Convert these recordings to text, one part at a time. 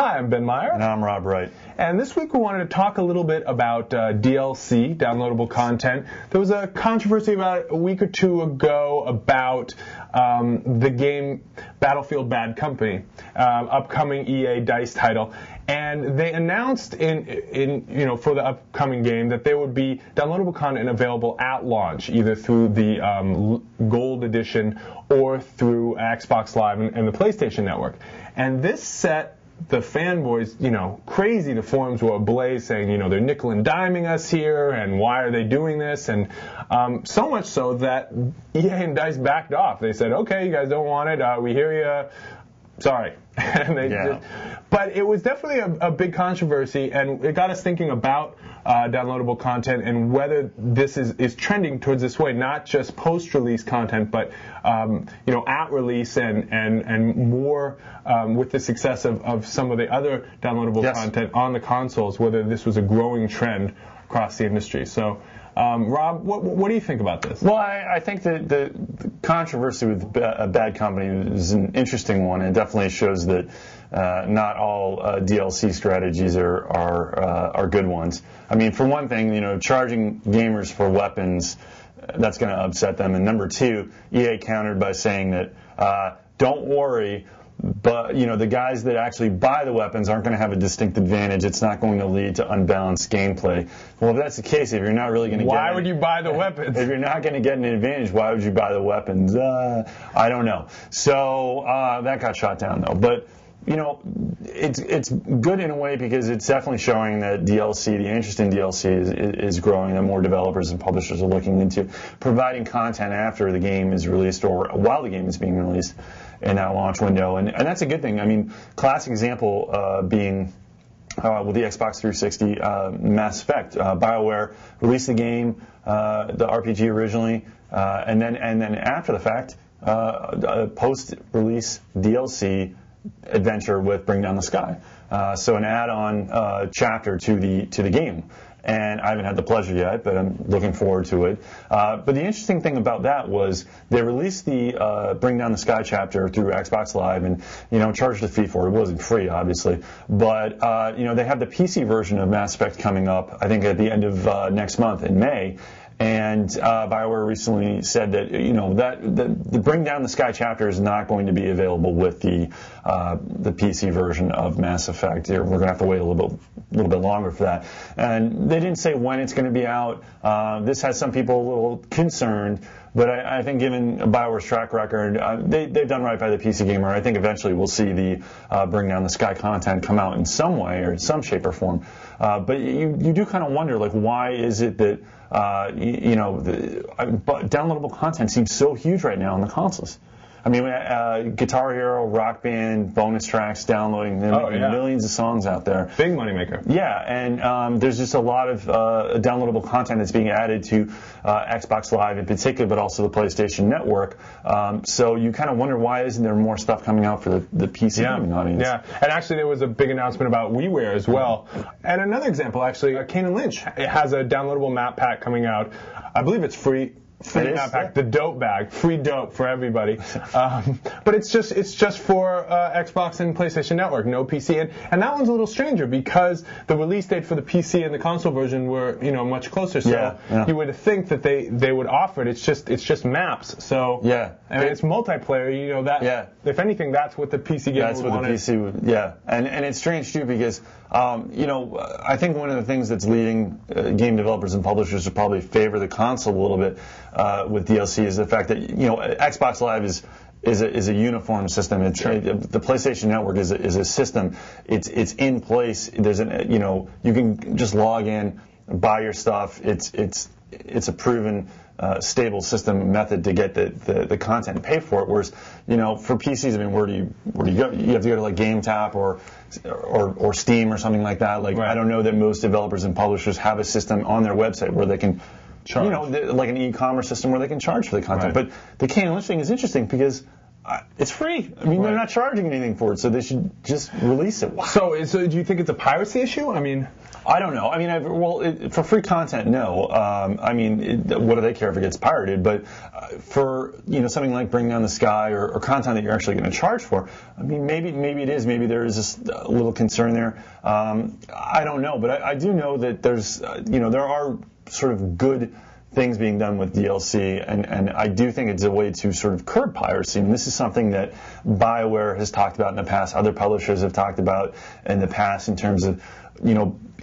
Hi, I'm Ben Meyer. And I'm Rob Wright. And this week we wanted to talk a little bit about DLC, downloadable content. There was a controversy about a week or two ago about the game Battlefield Bad Company, upcoming EA DICE title. And they announced for the upcoming game that there would be downloadable content available at launch, either through the Gold Edition or through Xbox Live and the PlayStation Network. And this set the fanboys, crazy. The forums were ablaze saying, they're nickel and diming us here, and why are they doing this? And so much so that EA and DICE backed off. They said, okay, you guys don't want it. We hear you. Sorry. And but it was definitely a big controversy, and it got us thinking about downloadable content and whether this is trending towards this way, not just post-release content, but at release and more with the success of some of the other downloadable content on the consoles, whether this was a growing trend across the industry. So, Rob, what do you think about this? Well, I think that the controversy with Bad Company is an interesting one. It definitely shows that not all DLC strategies are good ones. I mean, for one thing, charging gamers for weapons, that's going to upset them. And number two, EA countered by saying that don't worry, but the guys that actually buy the weapons aren't going to have a distinct advantage. It's not going to lead to unbalanced gameplay. Well, if that's the case, if you're not really going to why would you buy the weapons? If you're not going to get an advantage, why would you buy the weapons? I don't know. So that got shot down though. But it's good in a way because it's definitely showing that DLC, the interest in DLC is growing, and more developers and publishers are looking into providing content after the game is released or while the game is being released in that launch window. And that's a good thing. I mean, classic example being with the Xbox 360 Mass Effect. BioWare released the game, the RPG originally, and then after the fact, post-release DLC adventure with Bring Down the Sky. So an add-on chapter to the game. And I haven't had the pleasure yet, but I'm looking forward to it. But the interesting thing about that was they released the Bring Down the Sky chapter through Xbox Live and, charged a fee for it. It wasn't free, obviously. But, they have the PC version of Mass Effect coming up, I think, at the end of next month in May. And BioWare recently said that the Bring Down the Sky chapter is not going to be available with the PC version of Mass Effect. We're going to have to wait a little bit longer for that. And they didn't say when it's going to be out. This has some people a little concerned, but I think given BioWare's track record, they've done right by the PC gamer. I think eventually we'll see the Bring Down the Sky content come out in some way or in some shape or form. But you do kind of wonder, why is it that downloadable content seems so huge right now on the consoles. I mean, Guitar Hero, Rock Band, bonus tracks, downloading millions of songs out there. Big moneymaker. Yeah, and there's just a lot of downloadable content that's being added to Xbox Live in particular, but also the PlayStation Network. So you kind of wonder, why isn't there more stuff coming out for the PC gaming audience? Yeah, and actually there was a big announcement about WiiWare as well. And another example, actually, Kane & Lynch has a downloadable map pack coming out. I believe it's free. Free map pack, the dope bag, free dope for everybody. But it's just for Xbox and PlayStation Network, no PC. And that one's a little stranger because the release date for the PC and the console version were much closer. So you would think that they would offer it. It's just maps. So and it's multiplayer. If anything, that's what the PC gamer would want. That's what the PC would. Yeah, and it's strange too because I think one of the things that's leading game developers and publishers to probably favor the console a little bit with DLC is the fact that Xbox Live is a uniform system. It's the PlayStation Network is a system. It's in place. There's you can just log in, buy your stuff. It's a proven stable system method to get the content and pay for it. Whereas for PCs, I mean, where do you go? You have to go to GameTap or Steam or something like that. I don't know that most developers and publishers have a system on their website where they can charge. Like an e-commerce system where they can charge for the content. But the Kane & Lynch thing is interesting because It's free. I mean, they're not charging anything for it, so they should just release it. Why? So do you think it's a piracy issue? I mean, I don't know. I mean, for free content, no. I mean, what do they care if it gets pirated? But for something like Bring Down the Sky or content that you're actually going to charge for, I mean, maybe it is. Maybe there is just a little concern there. I don't know, but I do know that there's there are sort of good things being done with DLC, and I do think it's a way to sort of curb piracy. And this is something that BioWare has talked about in the past, other publishers have talked about in the past in terms of,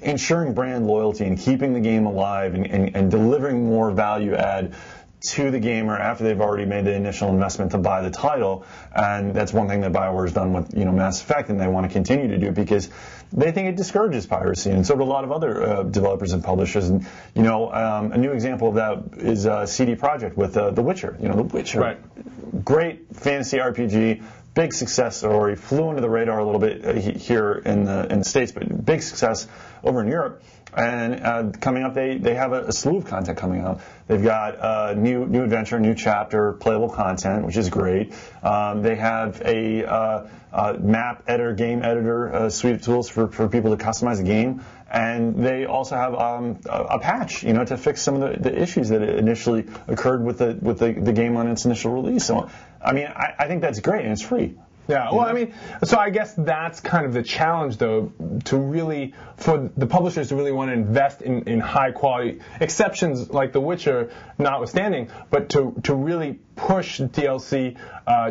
ensuring brand loyalty and keeping the game alive and delivering more value add to the gamer after they've already made the initial investment to buy the title. And that's one thing that BioWare has done with Mass Effect, and they want to continue to do because they think it discourages piracy, and so do a lot of other developers and publishers. And a new example of that is CD Projekt with The Witcher. The Witcher, right. Great fantasy RPG, big success story, flew under the radar a little bit here in the States, but big success over in Europe. And coming up, they have a slew of content coming out. They've got new adventure, new chapter, playable content, which is great. They have a map editor, game editor suite of tools for people to customize the game. And they also have a patch, to fix some of the issues that initially occurred with the game on its initial release. So, I mean, I think that's great, and it's free. Yeah, well, I mean, so I guess that's kind of the challenge, though, for the publishers to really want to invest in high quality, exceptions like The Witcher notwithstanding, but to really push DLC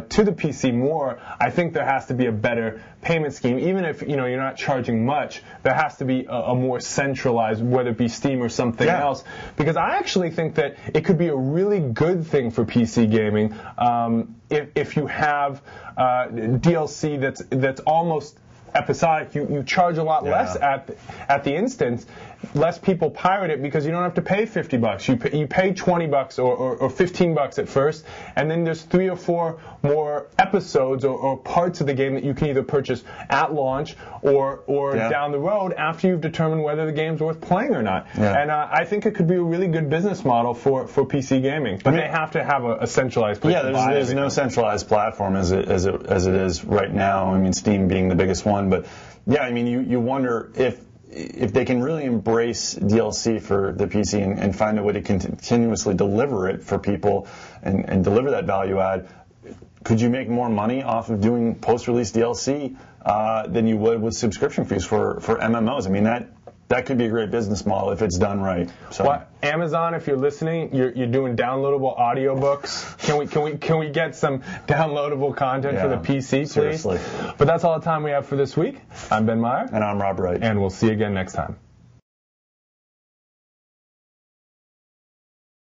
to the PC more. I think there has to be a better payment scheme. Even if you're not charging much, there has to be a more centralized, whether it be Steam or something else. Because I actually think that it could be a really good thing for PC gaming if you have DLC that's almost episodic. You charge a lot less at the instance. Less people pirate it because you don't have to pay $50. You pay $20 or $15 at first, and then there's 3 or 4 more episodes or parts of the game that you can either purchase at launch or down the road after you've determined whether the game's worth playing or not. Yeah. And I think it could be a really good business model for PC gaming, but they have to have a centralized place to buy there's no centralized platform as it is right now. I mean, Steam being the biggest one, but I mean, you wonder if they can really embrace DLC for the PC and find a way to continuously deliver it for people and deliver that value add. Could you make more money off of doing post-release DLC than you would with subscription fees for MMOs? I mean, that could be a great business model if it's done right. So. Well, Amazon, if you're listening, you're doing downloadable audiobooks. Can we get some downloadable content for the PC, please? Seriously. But that's all the time we have for this week. I'm Ben Meyer. And I'm Rob Wright. And we'll see you again next time.